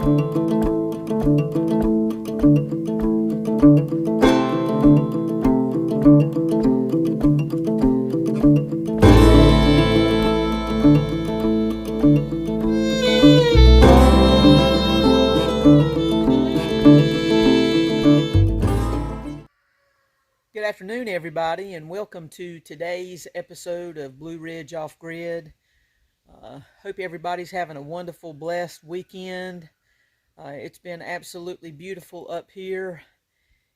Good afternoon, everybody, and welcome to today's episode of Blue Ridge Off Grid. Hope everybody's having a wonderful, blessed weekend. It's been absolutely beautiful up here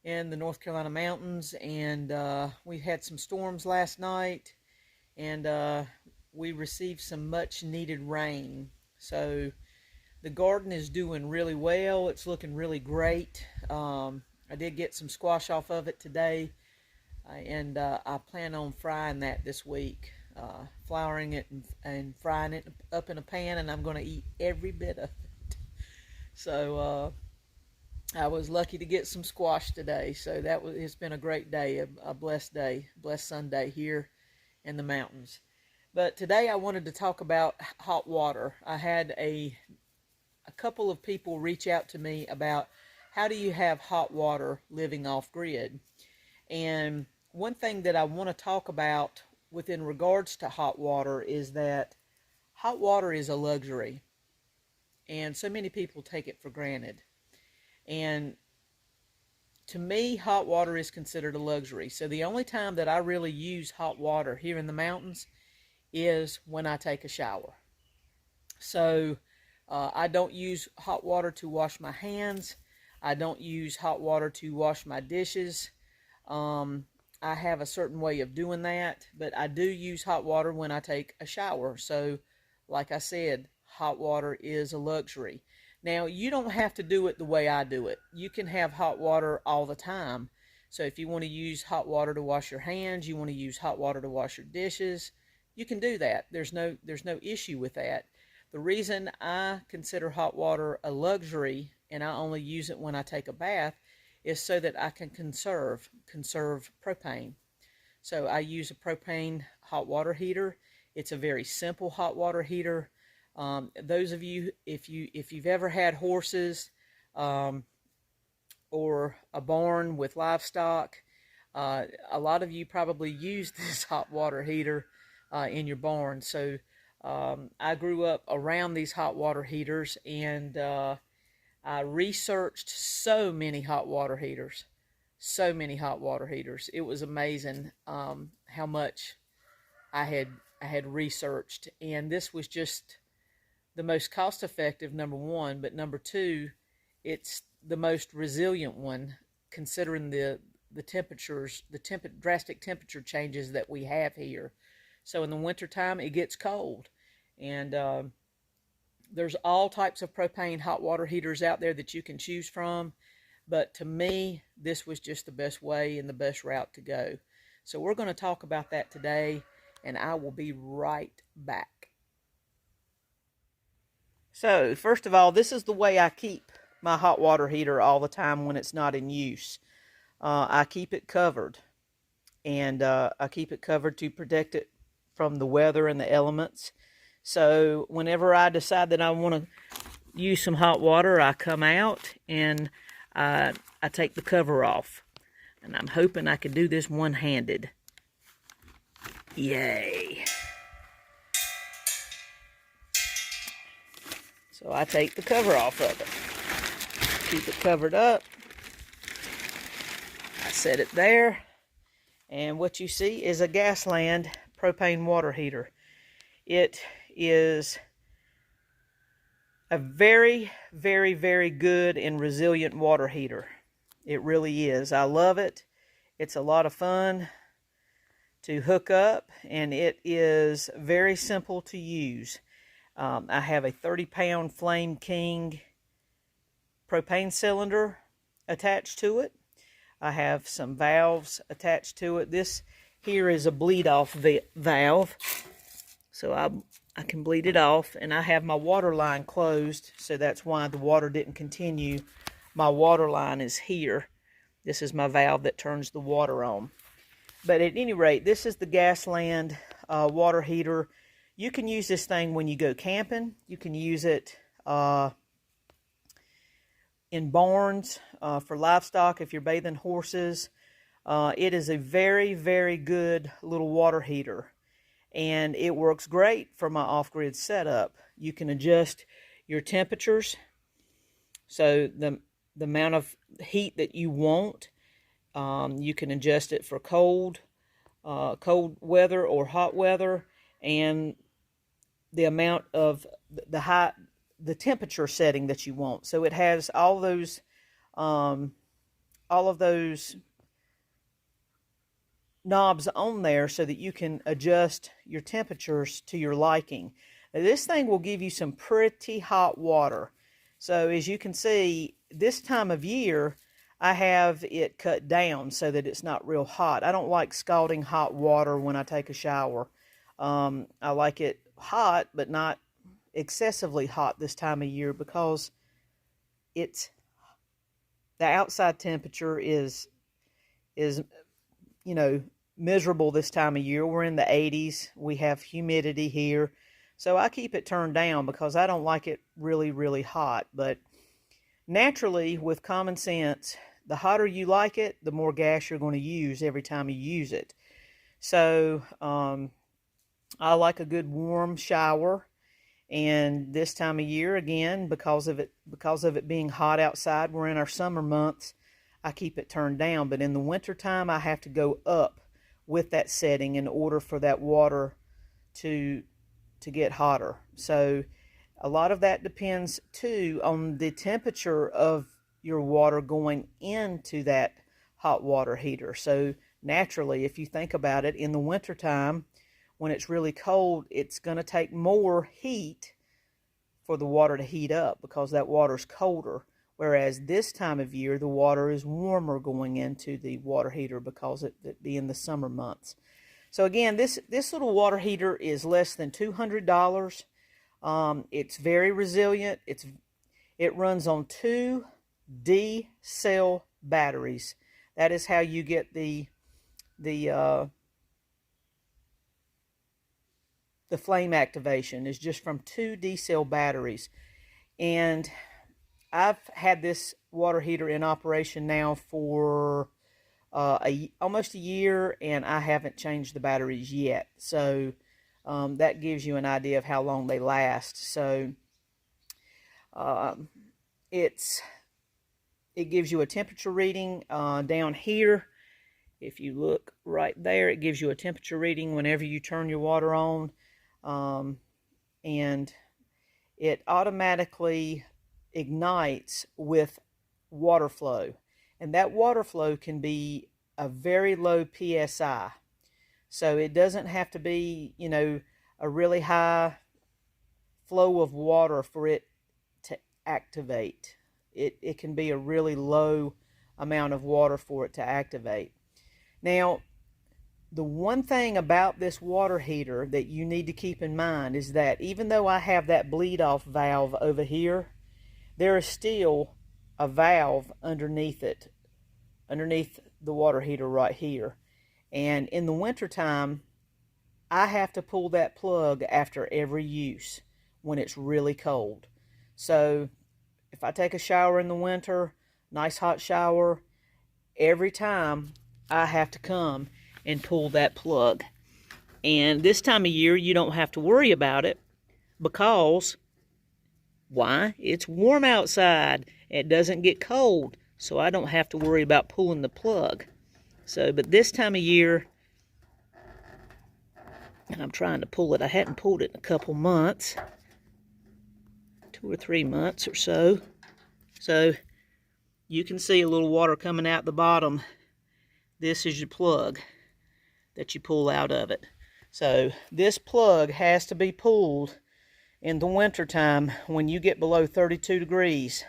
in the North Carolina mountains, and we had some storms last night, and we received some much-needed rain. So the garden is doing really well. It's looking really great. I did get some squash off of it today. And I plan on frying that this week, flouring it and frying it up in a pan, and I'm going to eat every bit of it. So I was lucky to get some squash today, so it's been a great day, a blessed day, blessed Sunday here in the mountains. But today I wanted to talk about hot water. I had a couple of people reach out to me about how do you have hot water living off grid. And one thing that I want to talk about within regards to hot water is that hot water is a luxury, and so many people take it for granted. And to me, hot water is considered a luxury. So the only time that I really use hot water here in the mountains is when I take a shower. So I don't use hot water to wash my hands. I don't use hot water to wash my dishes. I have a certain way of doing that, but I do use hot water when I take a shower. So, like I said, hot water is a luxury. Now, you don't have to do it the way I do it. You can have hot water all the time. So if you want to use hot water to wash your hands, you want to use hot water to wash your dishes, you can do that. There's no issue with that. The reason I consider hot water a luxury and I only use it when I take a bath is so that I can conserve propane. So I use a propane hot water heater. It's a very simple hot water heater. Those of you, if you've ever had horses or a barn with livestock, a lot of you probably use this hot water heater in your barn. So I grew up around these hot water heaters, and I researched so many hot water heaters. It was amazing how much I had researched, and this was just the most cost-effective, number one, but number two, it's the most resilient one, considering the temperatures, drastic temperature changes that we have here. So in the wintertime, it gets cold, and there's all types of propane hot water heaters out there that you can choose from, but to me, this was just the best way and the best route to go. So we're going to talk about that today, and I will be right back. So first of all, this is the way I keep my hot water heater all the time when it's not in use. I keep it covered, and I keep it covered to protect it from the weather and the elements. So whenever I decide that I want to use some hot water, I come out and I take the cover off. And I'm hoping I can do this one-handed. Yay! So I take the cover off of it. Keep it covered up. I set it there. And what you see is a Gasland propane water heater. It is a very, very, very good and resilient water heater. It really is. I love it. It's a lot of fun to hook up, and it is very simple to use. I have a 30-pound Flame King propane cylinder attached to it. I have some valves attached to it. This here is a bleed-off valve, so I can bleed it off, and I have my water line closed, so that's why the water didn't continue. My water line is here. This is my valve that turns the water on. But at any rate, this is the Gasland water heater. You can use this thing when you go camping. You can use it in barns, for livestock, if you're bathing horses. It is a very, very good little water heater, and it works great for my off-grid setup. You can adjust your temperatures, so the amount of heat that you want. You can adjust it for cold weather or hot weather, and the amount of the temperature setting that you want. So it has all of those knobs on there so that you can adjust your temperatures to your liking. Now, this thing will give you some pretty hot water. So as you can see, this time of year, I have it cut down so that it's not real hot. I don't like scalding hot water when I take a shower. I like it hot, but not excessively hot this time of year, because the outside temperature is miserable this time of year. We're in the 80s. We have humidity here. So I keep it turned down because I don't like it really, really hot. But naturally, with common sense, the hotter you like it, the more gas you're going to use every time you use it. So I like a good warm shower. And this time of year, again, because of it being hot outside, we're in our summer months, I keep it turned down. But in the wintertime, I have to go up with that setting in order for that water to get hotter. So a lot of that depends too on the temperature of your water going into that hot water heater. So naturally, if you think about it, in the wintertime, when it's really cold, it's going to take more heat for the water to heat up because that water's colder. Whereas this time of year, the water is warmer going into the water heater because it being the summer months. So again, this little water heater is less than $200. It's very resilient. It runs on 2 D-cell batteries. That is how you get the flame activation, is just from 2 D-cell batteries. And I've had this water heater in operation now for almost a year, and I haven't changed the batteries yet. So that gives you an idea of how long they last. So it gives you a temperature reading down here. If you look right there, it gives you a temperature reading whenever you turn your water on. And it automatically ignites with water flow. And that water flow can be a very low PSI. So it doesn't have to be, a really high flow of water for it to activate. It can be a really low amount of water for it to activate. Now, the one thing about this water heater that you need to keep in mind is that even though I have that bleed off valve over here, there is still a valve underneath it, underneath the water heater right here. And in the wintertime, I have to pull that plug after every use when it's really cold. So if I take a shower in the winter, nice hot shower, every time I have to come and pull that plug. And this time of year, you don't have to worry about it because, why? It's warm outside. It doesn't get cold, so I don't have to worry about pulling the plug. So, but this time of year, and I'm trying to pull it. I hadn't pulled it in a couple months, 2 or 3 months or so. So you can see a little water coming out the bottom. This is your plug that you pull out of it. So this plug has to be pulled in the wintertime when you get below 32 degrees.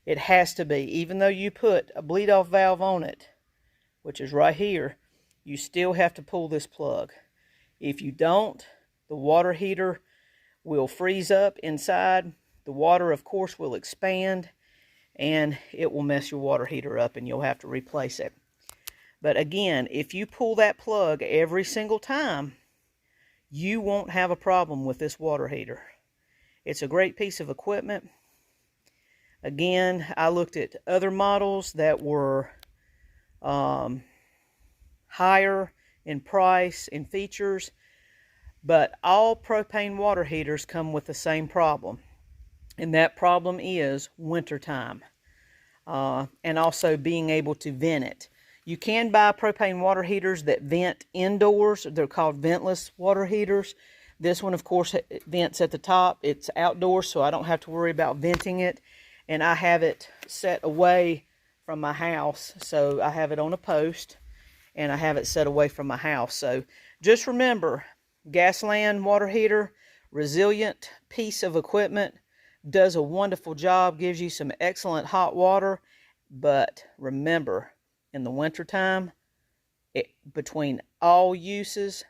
It has to be. Even though you put a bleed off valve on it, which is right here, you still have to pull this plug. If you don't, the water heater will freeze up inside. The water, of course, will expand, and it will mess your water heater up, and you'll have to replace it. But again, if you pull that plug every single time, you won't have a problem with this water heater. It's a great piece of equipment. Again, I looked at other models that were higher in price and features, but all propane water heaters come with the same problem, and that problem is wintertime, and also being able to vent it. You can buy propane water heaters that vent indoors. They're called ventless water heaters. This one, of course, vents at the top. It's outdoors, so I don't have to worry about venting it. And I have it set away from my house. So I have it on a post, and I have it set away from my house. So just remember, Gasland water heater, resilient piece of equipment, does a wonderful job, gives you some excellent hot water. But remember, in the wintertime, between all uses,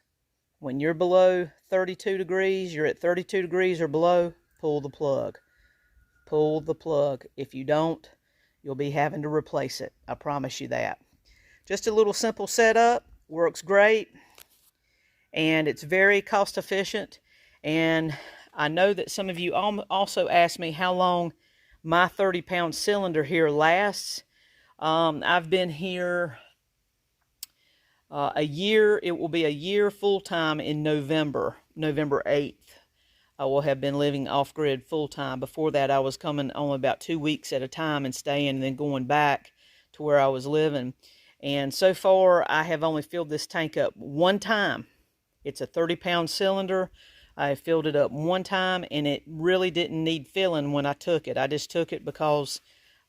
when you're below 32 degrees, you're at 32 degrees or below, pull the plug. Pull the plug. If you don't, you'll be having to replace it. I promise you that. Just a little simple setup. Works great. And it's very cost efficient. And I know that some of you also asked me how long my 30-pound cylinder here lasts. I've been here a year. It will be a year full-time in November 8th. I will have been living off-grid full-time. Before that, I was coming only about 2 weeks at a time and staying and then going back to where I was living. And so far, I have only filled this tank up one time. It's a 30-pound cylinder. I filled it up one time, and it really didn't need filling when I took it. I just took it because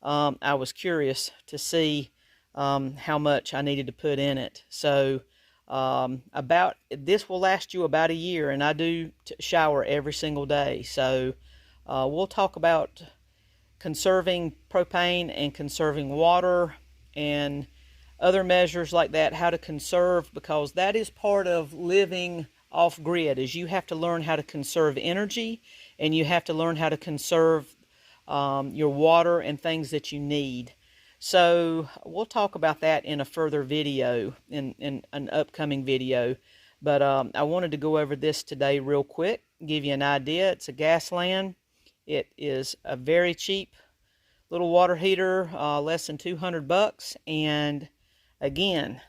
I was curious to see how much I needed to put in it. So this will last you about a year, and I do shower every single day. So we'll talk about conserving propane and conserving water and other measures like that, how to conserve, because that is part of living off grid, is you have to learn how to conserve energy, and you have to learn how to conserve your water and things that you need. So we'll talk about that in a further video, in an upcoming video. But I wanted to go over this today real quick, give you an idea. It's a Gasland. It is a very cheap little water heater, less than 200 bucks. And again,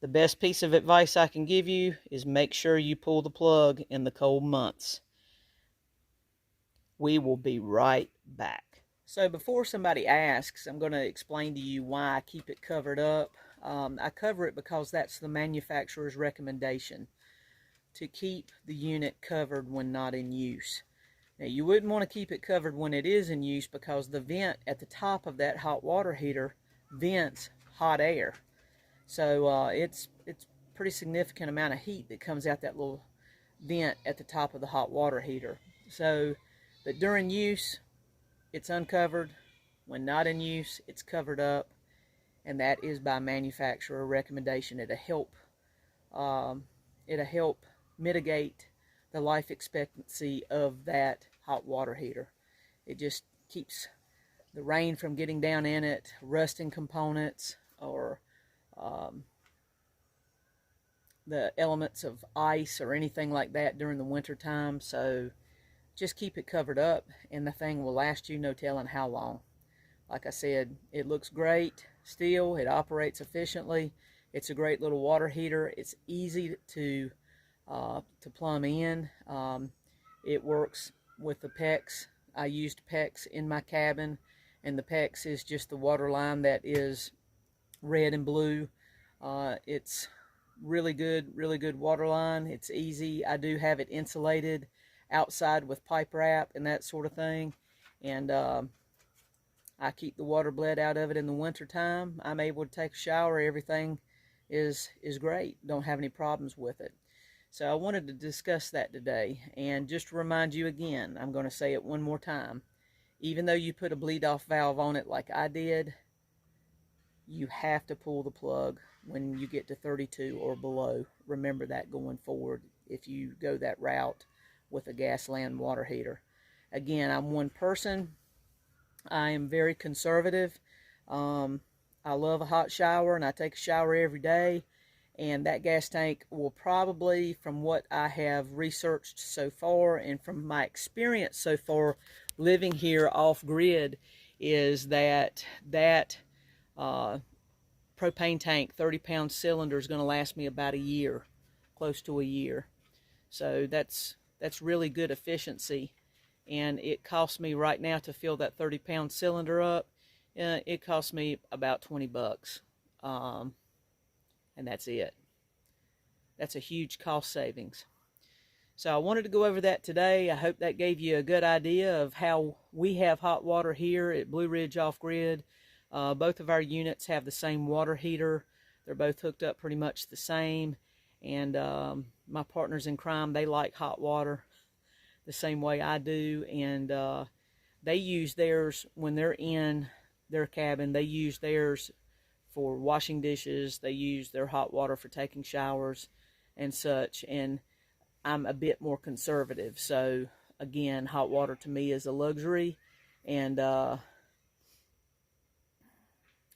the best piece of advice I can give you is make sure you pull the plug in the cold months. We will be right back. So before somebody asks, I'm going to explain to you why I keep it covered up. I cover it because that's the manufacturer's recommendation, to keep the unit covered when not in use. Now, you wouldn't want to keep it covered when it is in use, because the vent at the top of that hot water heater vents hot air. So it's pretty significant amount of heat that comes out that little vent at the top of the hot water heater. So, but during use, it's uncovered. When not in use, it's covered up, and that is by manufacturer recommendation. It'll help mitigate the life expectancy of that hot water heater. It just keeps the rain from getting down in it, rusting components, or the elements of ice or anything like that during the winter time. So just keep it covered up, and the thing will last you no telling how long. Like I said, it looks great still. It operates efficiently. It's a great little water heater. It's easy to plumb in. It works with the PEX. I used PEX in my cabin, and the PEX is just the water line that is red and blue. It's really good water line. It's easy. I do have it insulated outside with pipe wrap and that sort of thing, and I keep the water bled out of it in the winter time. I'm able to take a shower. Everything is great. Don't have any problems with it. So I wanted to discuss that today, and just to remind you again, I'm going to say it one more time. Even though you put a bleed off valve on it like I did, you have to pull the plug when you get to 32 or below. Remember that going forward if you go that route with a Gasland water heater. Again, I'm one person. I am very conservative. I love a hot shower, and I take a shower every day. And that gas tank will probably, from what I have researched so far and from my experience so far living here off grid is that propane tank 30-pound cylinder is going to last me about a year, close to a year. So that's really good efficiency. And it costs me right now to fill that 30-pound cylinder up, it costs me about $20. And that's it. That's a huge cost savings. So I wanted to go over that today. I hope that gave you a good idea of how we have hot water here at Blue Ridge Off Grid. Both of our units have the same water heater. They're both hooked up pretty much the same. And my partners in crime, they like hot water the same way I do. And they use theirs when they're in their cabin. They use theirs for washing dishes. They use their hot water for taking showers and such. And I'm a bit more conservative. So again, hot water to me is a luxury. And I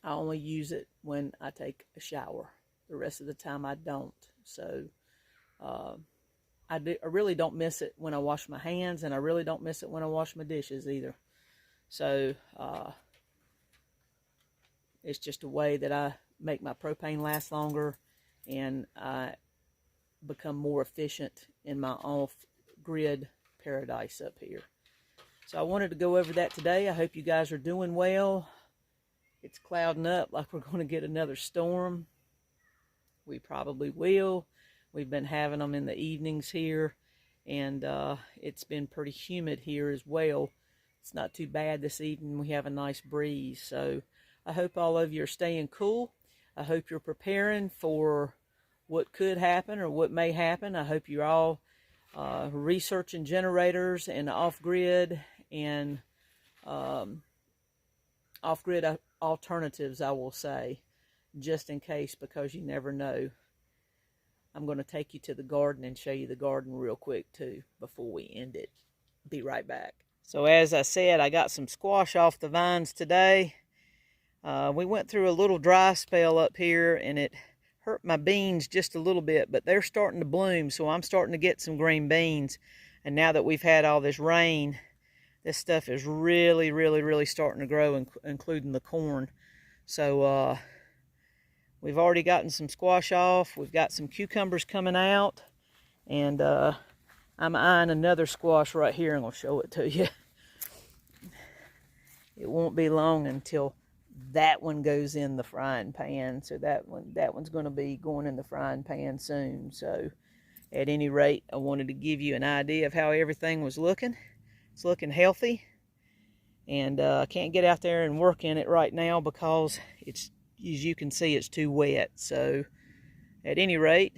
only use it when I take a shower. The rest of the time I don't. So I really don't miss it when I wash my hands, and I really don't miss it when I wash my dishes either. So it's just a way that I make my propane last longer, and I become more efficient in my off-grid paradise up here. So I wanted to go over that today. I hope you guys are doing well. It's clouding up like we're going to get another storm. We probably will. We've been having them in the evenings here, and it's been pretty humid here as well. It's not too bad this evening. We have a nice breeze. So I hope all of you are staying cool. I hope you're preparing for what could happen or what may happen. I hope you're all researching generators and off-grid and off-grid alternatives, I will say, just in case, because you never know. I'm going to take you to the garden and show you the garden real quick too before we end it. Be right back. So as I said, I got some squash off the vines today. We went through a little dry spell up here, and it hurt my beans just a little bit, but they're starting to bloom, so I'm starting to get some green beans. And now that we've had all this rain, this stuff is really starting to grow, including the corn. So we've already gotten some squash off. We've got some cucumbers coming out, and I'm eyeing another squash right here. I'm going to show it to you. It won't be long until that one goes in the frying pan. So that one's going to be going in the frying pan soon. So at any rate, I wanted to give you an idea of how everything was looking. It's looking healthy, and I can't get out there and work in it right now because it's, as you can see, it's too wet. So at any rate,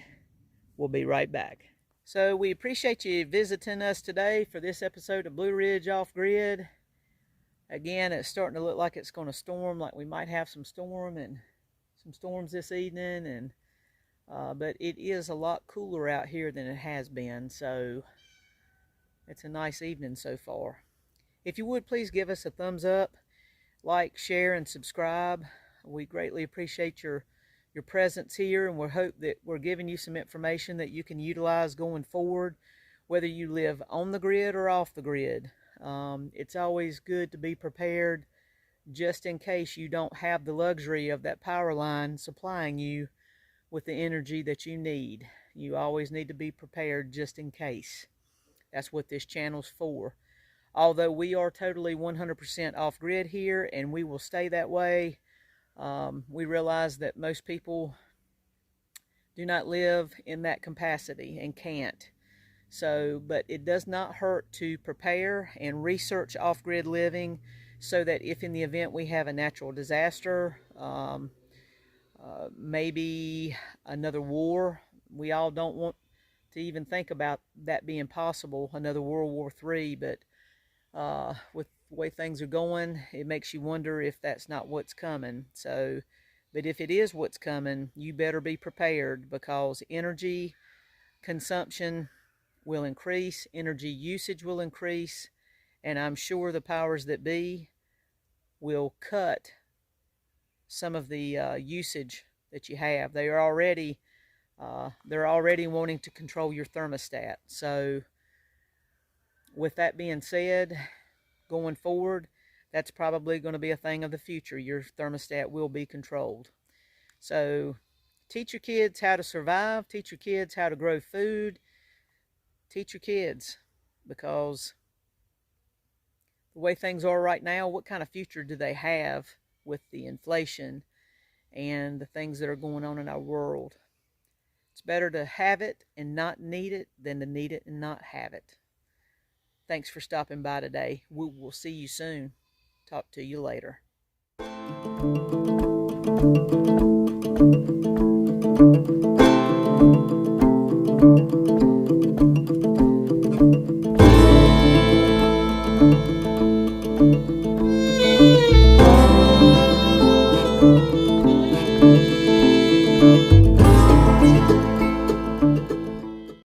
we'll be right back. So we appreciate you visiting us today for this episode of Blue Ridge Off Grid. Again, it's starting to look like it's going to storm, like we might have some storms this evening, and but it is a lot cooler out here than it has been, so it's a nice evening so far. If you would, please give us a thumbs up, like, share, and subscribe. We greatly appreciate your presence here, and we hope that we're giving you some information that you can utilize going forward, whether you live on the grid or off the grid. It's always good to be prepared just in case you don't have the luxury of that power line supplying you with the energy that you need. You always need to be prepared just in case. That's what this channel's for. Although we are totally 100% off grid here, and we will stay that way, we realize that most people do not live in that capacity and can't. So, but it does not hurt to prepare and research off-grid living so that if in the event we have a natural disaster, maybe another war, we all don't want to even think about that being possible, another World War III, but with the way things are going, it makes you wonder if that's not what's coming. So, but if it is what's coming, you better be prepared, because energy consumption will increase, energy usage will increase, and I'm sure the powers that be will cut some of the usage that you have. They're already wanting to control your thermostat. So with that being said, going forward, that's probably going to be a thing of the future. Your thermostat will be controlled. So teach your kids how to survive, teach your kids how to grow food, teach your kids, because the way things are right now, what kind of future do they have with the inflation and the things that are going on in our world? It's better to have it and not need it than to need it and not have it. Thanks for stopping by today. We will see you soon. Talk to you later.